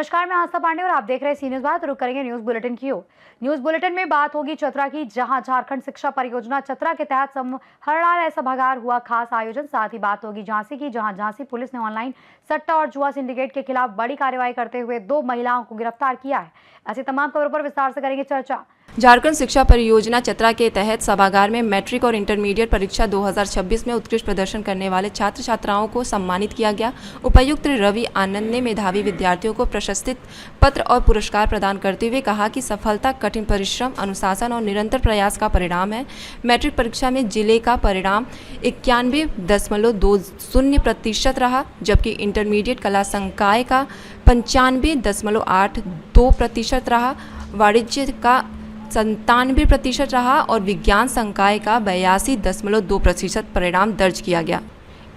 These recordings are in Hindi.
नमस्कार, मैं आस्था पांडे और आप देख रहे हैं सी न्यूज। बात रुक करेंगे न्यूज बुलेटिन की ओर। न्यूज बुलेटिन में बात होगी चतरा की, जहां झारखंड शिक्षा परियोजना चतरा के तहत हरलाल सभागार हुआ खास आयोजन। साथ ही बात होगी झांसी की, जहां झांसी पुलिस ने ऑनलाइन सट्टा और जुआ सिंडिकेट के खिलाफ बड़ी कार्रवाई करते हुए 2 महिलाओं को गिरफ्तार किया है। ऐसी तमाम खबरों पर विस्तार से करेंगे चर्चा। झारखंड शिक्षा परियोजना चतरा के तहत सभागार में मैट्रिक और इंटरमीडिएट परीक्षा 2026 में उत्कृष्ट प्रदर्शन करने वाले छात्र छात्राओं को सम्मानित किया गया। उपायुक्त रवि आनंद ने मेधावी विद्यार्थियों को प्रशस्ति पत्र और पुरस्कार प्रदान करते हुए कहा कि सफलता कठिन परिश्रम, अनुशासन और निरंतर प्रयास का परिणाम है। मैट्रिक परीक्षा में जिले का परिणाम 91.20% रहा, जबकि इंटरमीडिएट कला संकाय का 95.82% रहा, वाणिज्य का 97% रहा और विज्ञान संकाय का 82.2% परिणाम दर्ज किया गया।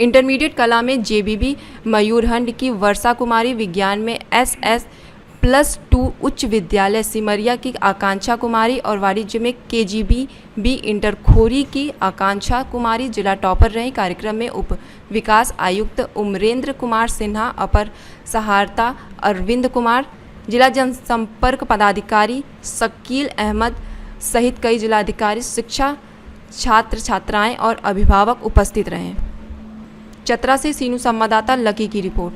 इंटरमीडिएट कला में जेबीबी मयूरहंड की वर्षा कुमारी, विज्ञान में SS+2 उच्च विद्यालय सिमरिया की आकांक्षा कुमारी और वाणिज्य में KGB इंटरखोरी की आकांक्षा कुमारी जिला टॉपर रही। कार्यक्रम में उप विकास आयुक्त उमरेंद्र कुमार सिन्हा, अपर सहायता अरविंद कुमार, जिला जनसंपर्क पदाधिकारी शकील अहमद सहित कई जिलाधिकारी, शिक्षा, छात्र छात्राएं और अभिभावक उपस्थित रहे। चतरा से सीनू संवाददाता लकी की रिपोर्ट।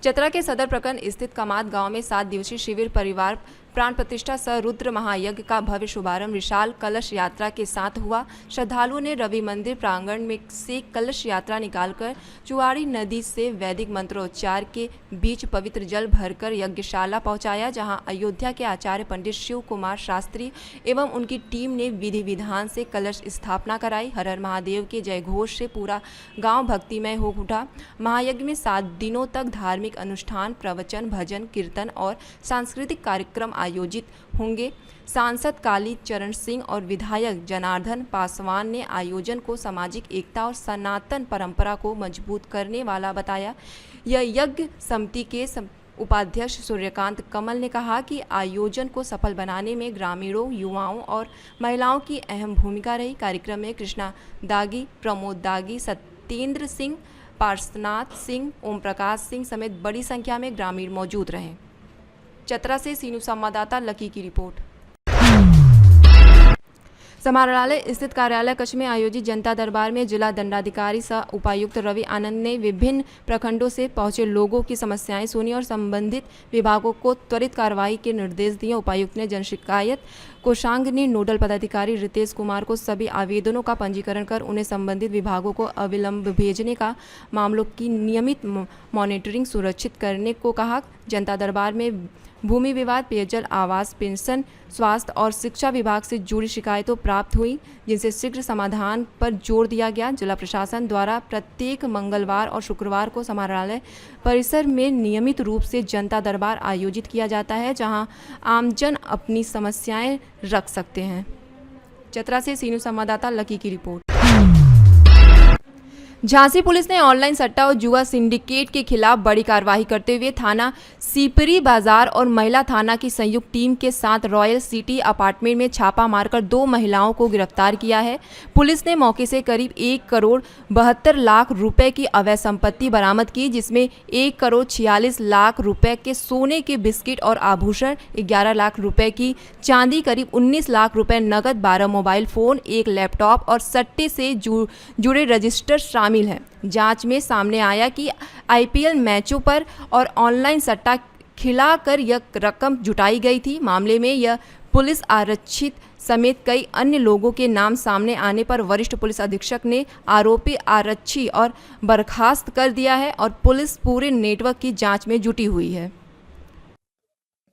चतरा के सदर प्रखंड स्थित कमाद गांव में 7 दिवसीय शिविर परिवार प्राण प्रतिष्ठा सह रुद्र महायज्ञ का भव्य शुभारंभ विशाल कलश यात्रा के साथ हुआ। श्रद्धालुओं ने रवि मंदिर प्रांगण में से कलश यात्रा निकालकर चुआड़ी नदी से वैदिक मंत्रोच्चार के बीच पवित्र जल भरकर यज्ञशाला पहुंचाया, जहां अयोध्या के आचार्य पंडित शिव कुमार शास्त्री एवं उनकी टीम ने विधि विधान से कलश स्थापना कराई। हर हर महादेव के जयघोष से पूरा गांव भक्तिमय हो उठा। महायज्ञ में 7 दिनों तक धार्मिक अनुष्ठान, प्रवचन, भजन, कीर्तन और सांस्कृतिक कार्यक्रम आयोजित होंगे। सांसद काली चरण सिंह और विधायक जनार्दन पासवान ने आयोजन को सामाजिक एकता और सनातन परंपरा को मजबूत करने वाला बताया। यह यज्ञ समिति के उपाध्यक्ष सूर्यकांत कमल ने कहा कि आयोजन को सफल बनाने में ग्रामीणों, युवाओं और महिलाओं की अहम भूमिका रही। कार्यक्रम में कृष्णा दागी, प्रमोद दागी, सत्येंद्र सिंह, पार्शनाथ सिंह, ओम प्रकाश सिंह समेत बड़ी संख्या में ग्रामीण मौजूद रहे। चतरा से सीनू संवाददाता लकी की रिपोर्ट। समाहरणालय स्थित कार्यालय कक्ष में आयोजित जनता दरबार में जिला दंडाधिकारी सह उपायुक्त रवि आनंद ने विभिन्न प्रखंडों से पहुंचे लोगों की समस्याएं सुनी और संबंधित विभागों को त्वरित कार्रवाई के निर्देश दिए। उपायुक्त ने जन शिकायत कोषांग ने नोडल पदाधिकारी रितेश कुमार को सभी आवेदनों का पंजीकरण कर उन्हें संबंधित विभागों को अविलंब भेजने का मामलों की नियमित मॉनिटरिंग सुरक्षित करने को कहा। जनता दरबार में भूमि विवाद, पेयजल, आवास, पेंशन, स्वास्थ्य और शिक्षा विभाग से जुड़ी शिकायतों प्राप्त हुई, जिनसे शीघ्र समाधान पर जोर दिया गया। जिला प्रशासन द्वारा प्रत्येक मंगलवार और शुक्रवार को समाहरणालय परिसर में नियमित रूप से जनता दरबार आयोजित किया जाता है, जहां आमजन अपनी समस्याएं रख सकते हैं। चतरा से सीनू संवाददाता लकी की रिपोर्ट। झांसी पुलिस ने ऑनलाइन सट्टा और जुआ सिंडिकेट के खिलाफ बड़ी कार्रवाई करते हुए थाना सीपरी बाजार और महिला थाना की संयुक्त टीम के साथ रॉयल सिटी अपार्टमेंट में छापा मारकर 2 महिलाओं को गिरफ्तार किया है। पुलिस ने मौके से करीब 1,72,00,000 रुपए की अवैध संपत्ति बरामद की, जिसमें 1,46,00,000 रुपए के सोने के बिस्किट और आभूषण, 11 लाख रुपए की चांदी, करीब 19 लाख रुपए नकद, 12 मोबाइल फोन, 1 लैपटॉप और सट्टे से जुड़े रजिस्टर शामिल है। जांच में सामने आया कि IPL मैचों पर और ऑनलाइन सट्टा खिलाकर यह रकम जुटाई गई थी। मामले में यह पुलिस आरक्षित समेत कई अन्य लोगों के नाम सामने आने पर वरिष्ठ पुलिस अधीक्षक ने आरोपी आरक्षी और बर्खास्त कर दिया है और पुलिस पूरे नेटवर्क की जांच में जुटी हुई है।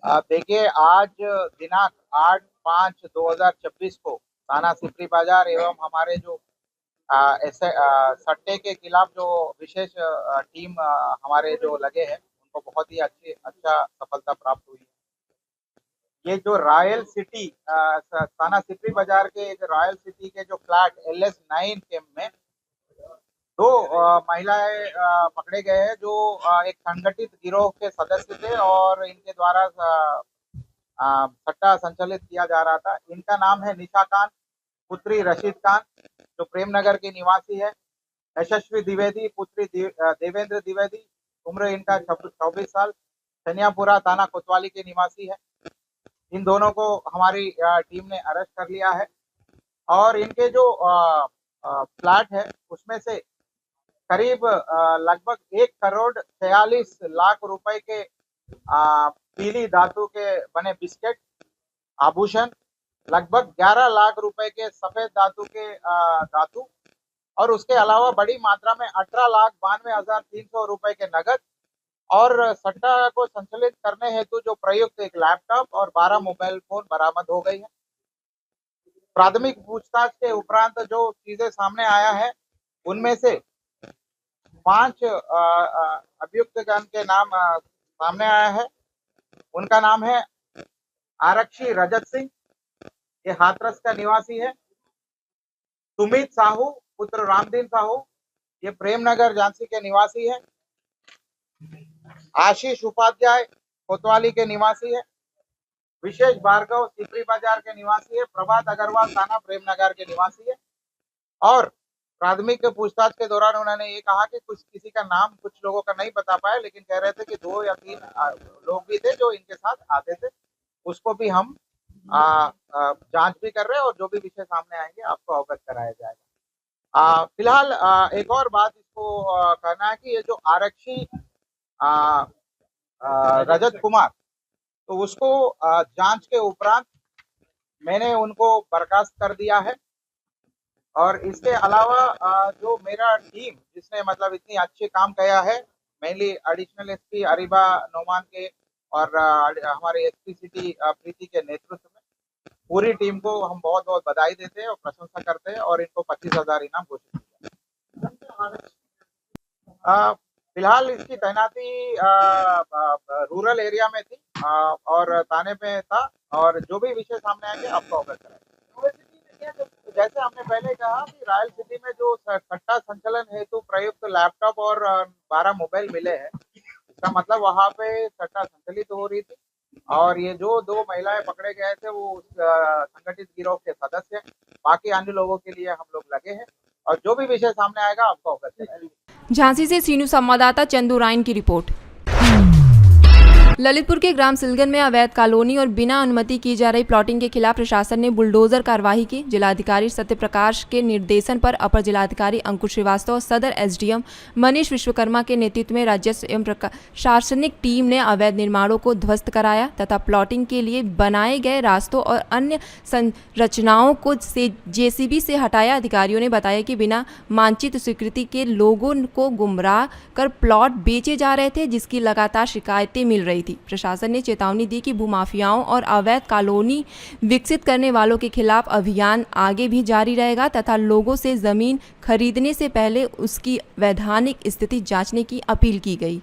देखिए, आज दिनांक 8/5/2026 को थाना सिपरी बाजार एवं हमारे जो ऐसे सट्टे के खिलाफ जो विशेष टीम हमारे जो लगे हैं, उनको बहुत ही अच्छा सफलता प्राप्त हुई है। ये जो रॉयल सिटी थाना सिपरी बाजार के एक रॉयल सिटी के जो फ्लैट LS9 कैंप में 2 महिलाएं पकड़े गए हैं, जो एक संगठित गिरोह के सदस्य थे और इनके द्वारा सट्टा संचालित किया जा रहा था। इनका नाम है निशा खान, पुत्री रशीद खान, जो प्रेमनगर की निवासी है, यशस्वी द्विवेदी, पुत्री देवेंद्र द्विवेदी, उम्र इनका 24 साल, शनियापुरा थाना कोतवाली के निवासी है। इन दोनों को हमारी टीम ने अरेस्ट कर लिया है और इनके जो फ्लैट है उसमें से करीब लगभग 1,46,00,000 रुपए के पीली धातु के बने बिस्किट, आभूषण, लगभग 11 लाख रुपए के सफेद धातु के धातु और उसके अलावा बड़ी मात्रा में 18,92,300 रुपए के नगद और सट्टा को संचालित करने हेतु जो प्रयुक्त एक लैपटॉप और 12 मोबाइल फोन बरामद हो गई है। प्राथमिक पूछताछ के उपरांत जो चीजें सामने आया है उनमें से 5 अभियुक्तगण के नाम सामने आया है। उनका नाम है आरक्षी रजत सिंह, ये हाथरस का निवासी है। सुमित साहू पुत्र रामदीन साहू, ये प्रेमनगर झांसी के निवासी है। आशीष उपाध्याय कोतवाली के निवासी है। विशेष भार्गव सिपरी बाजार के निवासी है। प्रभात अग्रवाल थाना प्रेमनगर के निवासी है। और प्राथमिक पूछताछ के दौरान उन्होंने ये कहा कि किसी का नाम कुछ लोगों का नहीं बता पाया, लेकिन कह रहे थे कि 2 या 3 लोग भी थे जो इनके साथ आते थे। उसको भी हम जांच भी कर रहे हैं और जो भी विषय सामने आएंगे आपको अवगत कराया जाएगा। फिलहाल एक और बात इसको कहना है कि ये जो आरक्षी रजत कुमार, तो उसको जांच के उपरांत मैंने उनको बर्खास्त कर दिया है। और इसके अलावा जो मेरा टीम जिसने मतलब इतनी अच्छे काम किया है, mainly additional SP Ariba Noman के और हमारे एसपी सिटी प्रीति के नेतृत्व में पूरी टीम को हम बहुत बहुत बधाई देते हैं और प्रशंसा करते हैं और इनको 25,000 इनाम घोषित किया। फिलहाल इसकी तैनाती रूरल एरिया में थी और थाने में था और जो भी विषय सामने आएंगे आपको अवगत कराएंगे। जैसे हमने पहले कहा कि रॉयल सिटी में जो सट्टा संचालन हेतु प्रयुक्त लैपटॉप और 12 मोबाइल मिले हैं, इसका मतलब वहां पे सट्टा संचालित हो रही थी और ये जो 2 महिलाएं पकड़े गए थे वो उस संगठित गिरोह के सदस्य हैं। बाकी अन्य लोगों के लिए हम लोग लगे हैं और जो भी विषय सामने आएगा आपको अवगत कराएंगे। झांसी से सीनू संवाददाता चंदू राइन की रिपोर्ट। ललितपुर के ग्राम सिलगन में अवैध कॉलोनी और बिना अनुमति की जा रही प्लॉटिंग के खिलाफ प्रशासन ने बुलडोजर कार्रवाई की। जिलाधिकारी सत्यप्रकाश के निर्देशन पर अपर जिलाधिकारी अंकुर श्रीवास्तव और सदर एसडीएम मनीष विश्वकर्मा के नेतृत्व में राजस्व एवं प्रशासनिक टीम ने अवैध निर्माणों को ध्वस्त कराया तथा प्लॉटिंग के लिए बनाए गए रास्तों और अन्य संरचनाओं को जेसीबी से हटाया। अधिकारियों ने बताया कि बिना मानचित्र स्वीकृति के लोगों को गुमराह कर प्लॉट बेचे जा रहे थे, जिसकी लगातार शिकायतें मिल रही थी। प्रशासन ने चेतावनी दी कि भूमाफियाओं और अवैध कॉलोनी विकसित करने वालों के खिलाफ अभियान आगे भी जारी रहेगा तथा लोगों से जमीन खरीदने से पहले उसकी वैधानिक स्थिति जांचने की अपील की गई।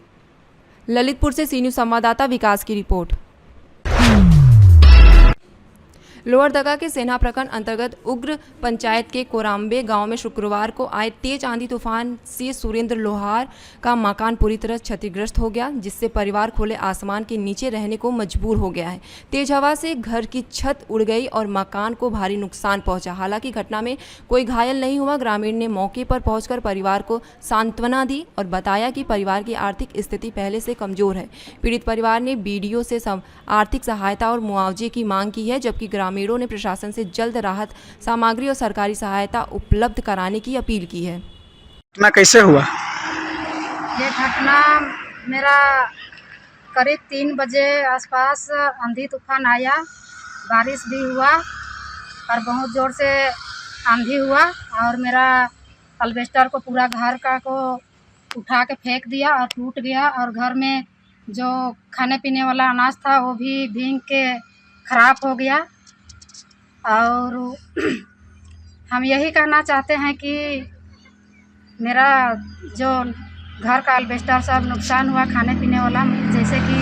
ललितपुर से सीनियर संवाददाता विकास की रिपोर्ट। लोहरदगा के सेना प्रखंड अंतर्गत उग्र पंचायत के कोराम्बे गांव में शुक्रवार को आए तेज आंधी तूफान से सुरेंद्र लोहार का मकान पूरी तरह क्षतिग्रस्त हो गया, जिससे परिवार खुले आसमान के नीचे रहने को मजबूर हो गया है। तेज हवा से घर की छत उड़ गई और मकान को भारी नुकसान पहुंचा। हालांकि घटना में कोई घायल नहीं हुआ। ग्रामीण ने मौके पर पहुंचकर परिवार को सांत्वना दी और बताया कि परिवार की आर्थिक स्थिति पहले से कमजोर है। पीड़ित परिवार ने बीडीओ से आर्थिक सहायता और मुआवजे की मांग की है, जबकि ग्रामीणों ने प्रशासन से जल्द राहत सामग्री और सरकारी सहायता उपलब्ध कराने की अपील की है। घटना कैसे हुआ? ये घटना मेरा करीब 3 बजे आसपास आंधी तूफान आया, बारिश भी हुआ और बहुत ज़ोर से आंधी हुआ और मेरा अल्बेस्टर को पूरा घर का को उठा के फेंक दिया और टूट गया और घर में जो खाने पीने वाला अनाज था वो भी भीग के ख़राब हो गया। और हम यही कहना चाहते हैं कि मेरा जो घर का अल्बेस्टर सब नुकसान हुआ खाने पीने वाला, जैसे कि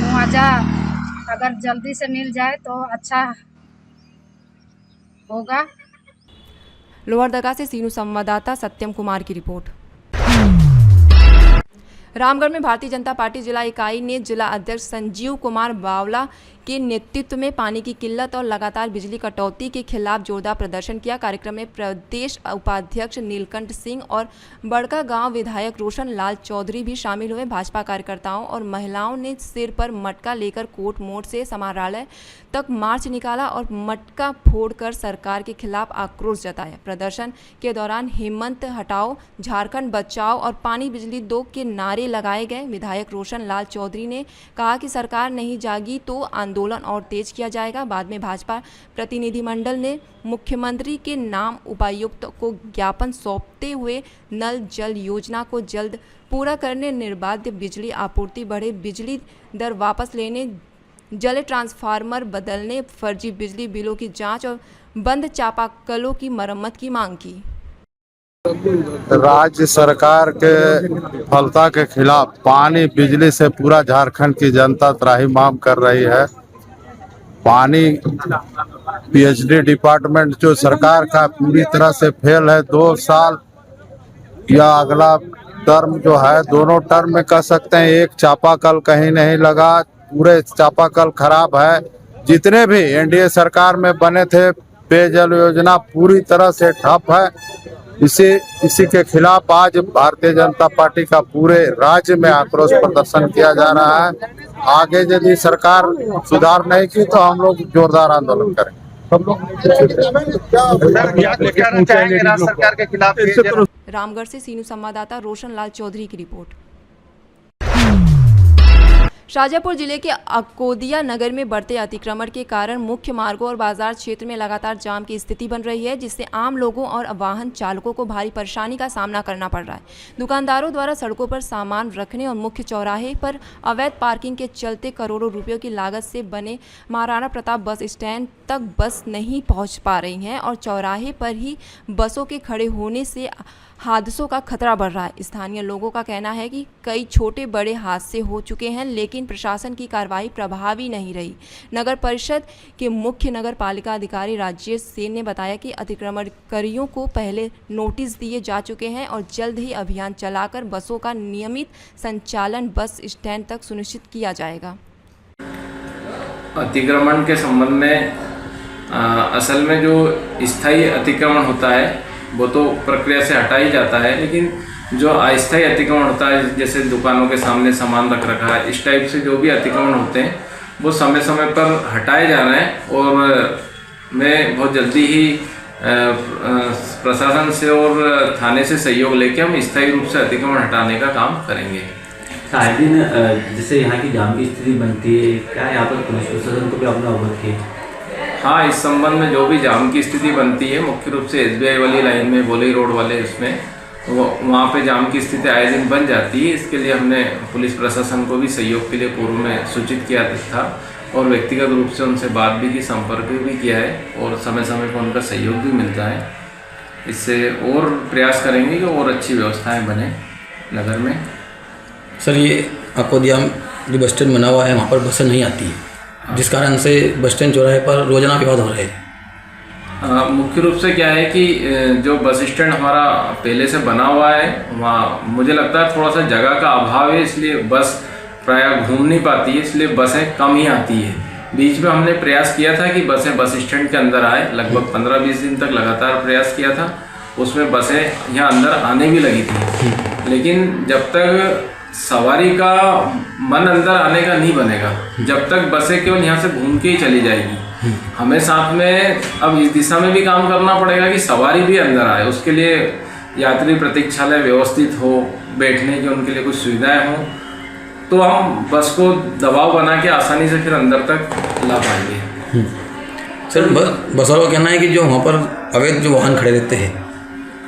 मुआवजा अगर जल्दी से मिल जाए तो अच्छा होगा। लोहरदगा से सीनू संवाददाता सत्यम कुमार की रिपोर्ट। रामगढ़ में भारतीय जनता पार्टी जिला इकाई ने जिला अध्यक्ष संजीव कुमार बावला के नेतृत्व में पानी की किल्लत और लगातार बिजली कटौती के खिलाफ जोरदार प्रदर्शन किया। कार्यक्रम में प्रदेश उपाध्यक्ष नीलकंठ सिंह और बड़का गांव विधायक रोशन लाल चौधरी भी शामिल हुए। भाजपा कार्यकर्ताओं और महिलाओं ने सिर पर मटका लेकर कोर्ट मोड़ से समाहरणालय तक मार्च निकाला और मटका फोड़कर सरकार के खिलाफ आक्रोश जताया। प्रदर्शन के दौरान हेमंत हटाओ, झारखंड बचाओ और पानी बिजली दो के नारे लगाए गए। विधायक रोशन लाल चौधरी ने कहा कि सरकार नहीं जागी तो आंदोलन और तेज किया जाएगा। बाद में भाजपा प्रतिनिधिमंडल ने मुख्यमंत्री के नाम उपायुक्त को ज्ञापन सौंपते हुए नल जल योजना को जल्द पूरा करने, निर्बाध बिजली आपूर्ति, बढ़े बिजली दर वापस लेने, जल ट्रांसफार्मर बदलने, फर्जी बिजली बिलों की जांच और बंद चापाकलों की मरम्मत की मांग की। राज्य सरकार के विफलता के खिलाफ पानी बिजली से पूरा झारखंड की जनता त्राहिमाम कर रही है। पानी पीएचडी डिपार्टमेंट जो सरकार का पूरी तरह से फेल है। 2 साल या अगला टर्म जो है, दोनों टर्म में कह सकते हैं, एक चापाकल कहीं नहीं लगा, पूरे चापाकल खराब है। जितने भी एनडीए सरकार में बने थे पेयजल योजना पूरी तरह से ठप है। इसी के खिलाफ आज भारतीय जनता पार्टी का पूरे राज्य में आक्रोश प्रदर्शन किया जा रहा है। आगे यदि सरकार सुधार नहीं की तो हम लोग जोरदार आंदोलन करेंगे। सरकार के खिलाफ। रामगढ़ से सीनू संवाददाता रोशन लाल चौधरी की रिपोर्ट। शाजापुर जिले के अकोदिया नगर में बढ़ते अतिक्रमण के कारण मुख्य मार्गों और बाजार क्षेत्र में लगातार जाम की स्थिति बन रही है, जिससे आम लोगों और वाहन चालकों को भारी परेशानी का सामना करना पड़ रहा है। दुकानदारों द्वारा सड़कों पर सामान रखने और मुख्य चौराहे पर अवैध पार्किंग के चलते करोड़ों रुपयों की लागत से बने महाराणा प्रताप बस स्टैंड तक बस नहीं पहुंच पा रही हैं और चौराहे पर ही बसों के खड़े होने से हादसों का खतरा बढ़ रहा है। स्थानीय लोगों का कहना है कि कई छोटे बड़े हादसे हो चुके हैं, लेकिन प्रशासन की कार्रवाई प्रभावी नहीं रही। नगर परिषद के मुख्य नगर पालिका अधिकारी राजेश सेन ने बताया कि अतिक्रमणकारियों को पहले नोटिस दिए जा चुके हैं और जल्द ही अभियान चलाकर बसों का नियमित संचालन बस स्टैंड तक सुनिश्चित किया जाएगा। अतिक्रमण के संबंध में असल में जो स्थायी अतिक्रमण होता है वो तो प्रक्रिया से हटा ही जाता है, लेकिन जो अस्थायी अतिक्रमण होता है, जैसे दुकानों के सामने सामान रख रखा है, इस टाइप से जो भी अतिक्रमण होते हैं वो समय समय पर हटाए जा रहे हैं और मैं बहुत जल्दी ही प्रशासन से और थाने से सहयोग लेके हम स्थायी रूप से अतिक्रमण हटाने का काम करेंगे। आए दिन जैसे यहाँ की जाम की स्थिति बनती है, क्या यहाँ पर पुलिस प्रशासन को भी आपने अवगत किया? हाँ, इस संबंध में जो भी जाम की स्थिति बनती है, मुख्य रूप से एसबीआई वाली लाइन में, बोली रोड वाले उसमें, वहाँ पे जाम की स्थिति आए दिन बन जाती है। इसके लिए हमने पुलिस प्रशासन को भी सहयोग के लिए पूर्व में सूचित किया था और व्यक्तिगत रूप से उनसे बात भी की, संपर्क भी किया है और समय समय पर उनका सहयोग भी मिलता है। इससे और प्रयास करेंगे कि और अच्छी व्यवस्थाएँ बने नगर में। सर, ये अकोदिया जो बस स्टैंड बना हुआ है वहाँ पर बसें नहीं आती है, जिस कारण से बस स्टैंड चौराहे पर रोजाना विवाद हो रहे हैं। मुख्य रूप से क्या है कि जो बस स्टैंड हमारा पहले से बना हुआ है वहाँ मुझे लगता है थोड़ा सा जगह का अभाव है, इसलिए बस प्रायः घूम नहीं पाती है, इसलिए बसें कम ही आती है। बीच में हमने प्रयास किया था कि बसें बस स्टैंड के अंदर आए, लगभग 15-20 दिन तक लगातार प्रयास किया था। उसमें बसें यहाँ अंदर आने भी लगी थी, लेकिन जब तक सवारी का मन अंदर आने का नहीं बनेगा, जब तक बसें केवल यहाँ से घूम के ही चली जाएगी। हमें साथ में अब इस दिशा में भी काम करना पड़ेगा कि सवारी भी अंदर आए, उसके लिए यात्री प्रतीक्षालय व्यवस्थित हो, बैठने की उनके लिए कुछ सुविधाएं हों, तो हम बस को दबाव बना के आसानी से फिर अंदर तक ला पाएंगे। सर, बस वालों का कहना है कि जो वहाँ पर अवैध जो वाहन खड़े रहते हैं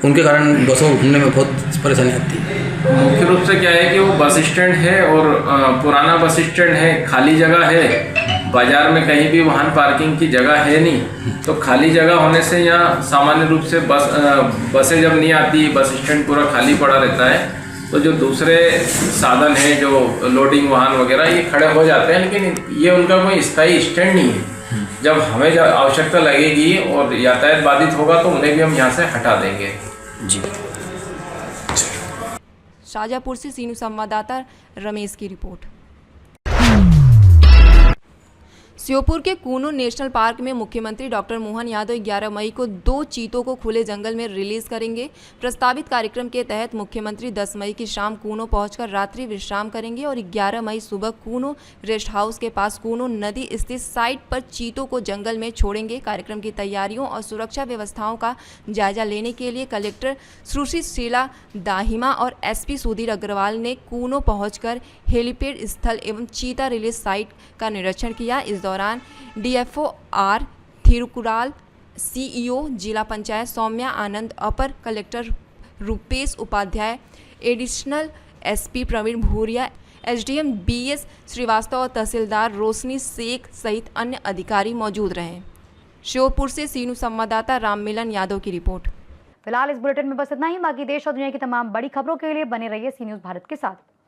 उनके कारण बसों को घूमने में बहुत परेशानी आती है। मुख्य रूप से क्या है कि वो बस स्टैंड है और पुराना बस स्टैंड है, खाली जगह है, बाजार में कहीं भी वाहन पार्किंग की जगह है नहीं, तो खाली जगह होने से यहाँ सामान्य रूप से बसें जब नहीं आती, बस स्टैंड पूरा खाली पड़ा रहता है, तो जो दूसरे साधन है जो लोडिंग वाहन वगैरह ये खड़े हो जाते हैं, लेकिन ये उनका कोई स्थायी स्टैंड नहीं है। जब हमें जब आवश्यकता लगेगी और यातायात बाधित होगा तो उन्हें भी हम यहाँ से हटा देंगे। जी। शाजापुर से सीनू संवाददाता रमेश की रिपोर्ट। श्योपुर के कूनो नेशनल पार्क में मुख्यमंत्री डॉक्टर मोहन यादव 11 मई को 2 चीतों को खुले जंगल में रिलीज करेंगे। प्रस्तावित कार्यक्रम के तहत मुख्यमंत्री 10 मई की शाम कूनो पहुंचकर रात्रि विश्राम करेंगे और 11 मई सुबह कूनो रेस्ट हाउस के पास कूनो नदी स्थित साइट पर चीतों को जंगल में छोड़ेंगे। कार्यक्रम की तैयारियों और सुरक्षा व्यवस्थाओं का जायजा लेने के लिए कलेक्टर सुश्री शीला दाहिमा और एसपी सुधीर अग्रवाल ने कूनो पहुंचकर हेलीपैड स्थल एवं चीता रिलीज साइट का निरीक्षण किया। इस दौरान डीएफओ आर थिरुकुराल, सीईओ जिला पंचायत सौम्या आनंद, अपर collector Rupesh Upadhyay, additional SP Praveen Bhuria, SDM BS Shrivastava और तहसीलदार रोशनी शेख सहित अन्य अधिकारी मौजूद रहे। श्योपुर से सीनू संवाददाता राममिलन यादव की रिपोर्ट। फिलहाल इस बुलेटिन में बस इतना ही। बाकी देश और दुनिया की तमाम बड़ी खबरों के लिए बने रहिए सी न्यूज़ भारत के साथ।